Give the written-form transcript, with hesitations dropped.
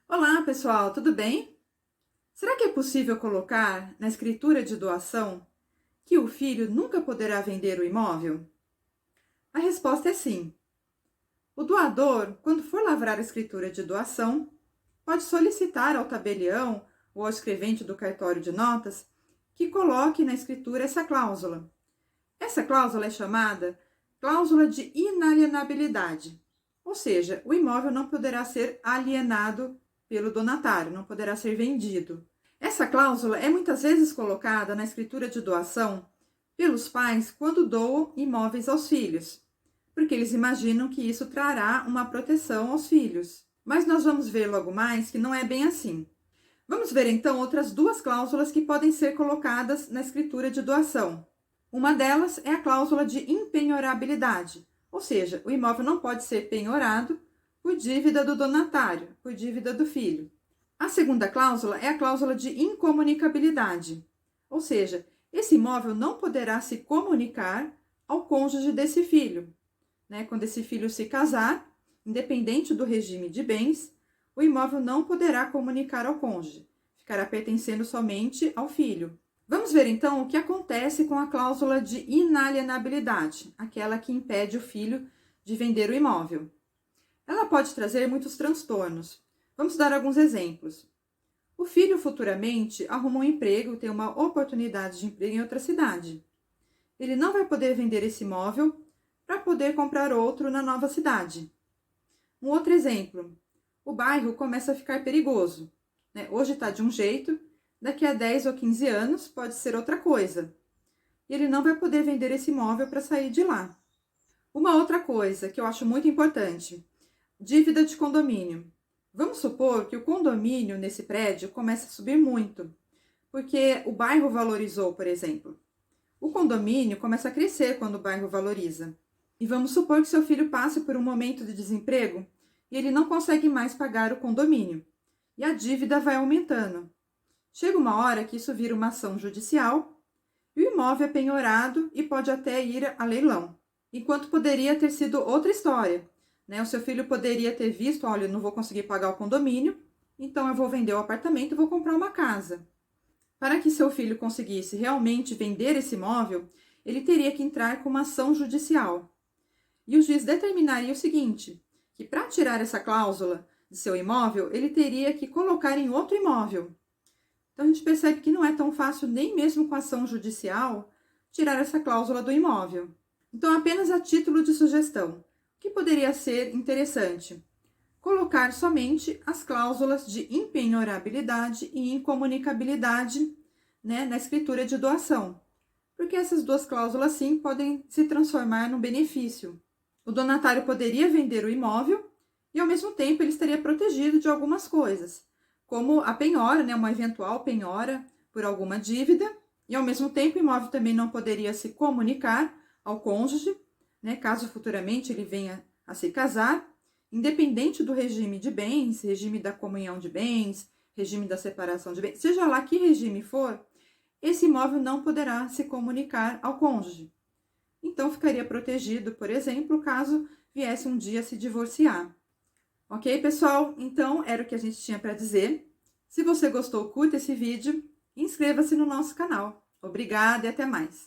Olá, pessoal, tudo bem? Será que é possível colocar na escritura de doação que o filho nunca poderá vender o imóvel? A resposta é sim. O doador, quando for lavrar a escritura de doação, pode solicitar ao tabelião ou ao escrevente do cartório de notas que coloque na escritura essa cláusula. Essa cláusula é chamada cláusula de inalienabilidade, ou seja, o imóvel não poderá ser alienado pelo donatário, não poderá ser vendido. Essa cláusula é muitas vezes colocada na escritura de doação pelos pais quando doam imóveis aos filhos, porque eles imaginam que isso trará uma proteção aos filhos. Mas nós vamos ver logo mais que não é bem assim. Vamos ver então outras duas cláusulas que podem ser colocadas na escritura de doação. Uma delas é a cláusula de impenhorabilidade, ou seja, o imóvel não pode ser penhorado por dívida do donatário, por dívida do filho. A segunda cláusula é a cláusula de incomunicabilidade, ou seja, esse imóvel não poderá se comunicar ao cônjuge desse filho. Quando esse filho se casar, independente do regime de bens, o imóvel não poderá comunicar ao cônjuge, ficará pertencendo somente ao filho. Vamos ver então o que acontece com a cláusula de inalienabilidade, aquela que impede o filho de vender o imóvel. Ela pode trazer muitos transtornos. Vamos dar alguns exemplos. O filho futuramente arruma um emprego, tem uma oportunidade de emprego em outra cidade. Ele não vai poder vender esse imóvel para poder comprar outro na nova cidade. Um outro exemplo, o bairro começa a ficar perigoso. Hoje está de um jeito, daqui a 10 ou 15 anos pode ser outra coisa. E ele não vai poder vender esse imóvel para sair de lá. Uma outra coisa que eu acho muito importante, dívida de condomínio. Vamos supor que o condomínio nesse prédio comece a subir muito, porque o bairro valorizou, por exemplo. O condomínio começa a crescer quando o bairro valoriza. E vamos supor que seu filho passe por um momento de desemprego e ele não consegue mais pagar o condomínio. E a dívida vai aumentando. Chega uma hora que isso vira uma ação judicial e o imóvel é penhorado e pode até ir a leilão. Enquanto poderia ter sido outra história. O seu filho poderia ter visto, olha, eu não vou conseguir pagar o condomínio, então eu vou vender o apartamento e vou comprar uma casa. Para que seu filho conseguisse realmente vender esse imóvel, ele teria que entrar com uma ação judicial. E o juiz determinaria o seguinte, que para tirar essa cláusula de seu imóvel, ele teria que colocar em outro imóvel. Então a gente percebe que não é tão fácil, nem mesmo com ação judicial, tirar essa cláusula do imóvel. Então, apenas a título de sugestão, o que poderia ser interessante? Colocar somente as cláusulas de impenhorabilidade e incomunicabilidade, na escritura de doação, porque essas duas cláusulas, sim, podem se transformar num benefício. O donatário poderia vender o imóvel e, ao mesmo tempo, ele estaria protegido de algumas coisas, como a penhora, uma eventual penhora por alguma dívida, e, ao mesmo tempo, o imóvel também não poderia se comunicar ao cônjuge, caso futuramente ele venha a se casar, independente do regime de bens, regime da comunhão de bens, regime da separação de bens, seja lá que regime for, esse imóvel não poderá se comunicar ao cônjuge. Então, ficaria protegido, por exemplo, caso viesse um dia se divorciar. Ok, pessoal? Então, era o que a gente tinha para dizer. Se você gostou, curta esse vídeo e inscreva-se no nosso canal. Obrigada e até mais!